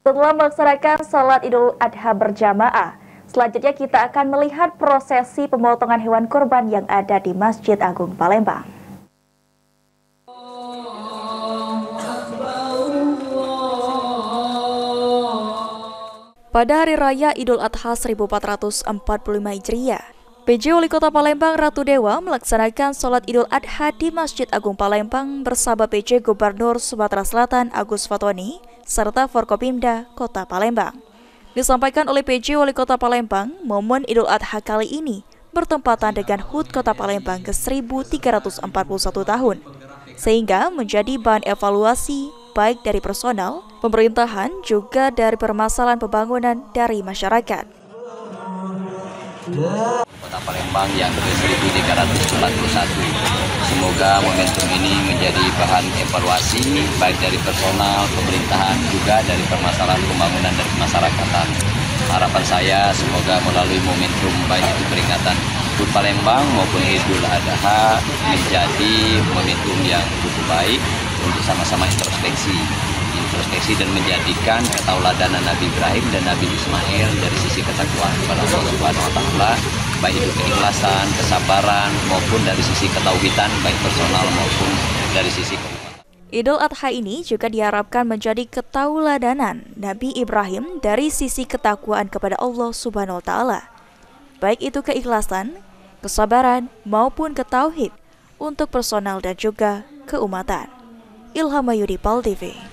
Setelah melaksanakan sholat Idul Adha berjamaah, selanjutnya kita akan melihat prosesi pemotongan hewan kurban yang ada di Masjid Agung Palembang. Pada Hari Raya Idul Adha 1445 Hijriah, PJ Wali Kota Palembang Ratu Dewa melaksanakan sholat Idul Adha di Masjid Agung Palembang bersama PJ Gubernur Sumatera Selatan Agus Fatoni serta Forkopimda Kota Palembang. Disampaikan oleh PJ Wali Kota Palembang, momen Idul Adha kali ini bertempatan dengan HUT Kota Palembang ke-1341 tahun, sehingga menjadi bahan evaluasi baik dari personal, pemerintahan, juga dari permasalahan pembangunan dari masyarakat. Kota Palembang yang ke-1341. Semoga momentum ini menjadi bahan evaluasi baik dari personal, pemerintahan, juga dari permasalahan pembangunan dan kemasyarakatan. Harapan saya semoga melalui momentum baik itu peringatan HUT Palembang maupun Idul Adha menjadi momentum yang cukup baik untuk sama-sama introspeksi dan menjadikan ketauladanan Nabi Ibrahim dan Nabi Ismail dari sisi ketakwaan kepada Allah Subhanahu wa taala, baik itu keikhlasan, kesabaran maupun dari sisi ketauhidan baik personal maupun dari sisi keuangan. Idul Adha ini juga diharapkan menjadi ketauladanan Nabi Ibrahim dari sisi ketakwaan kepada Allah Subhanahu wa taala, baik itu keikhlasan, kesabaran maupun ketauhid untuk personal dan juga keumatan. Ilham Mayudi, PAL TV.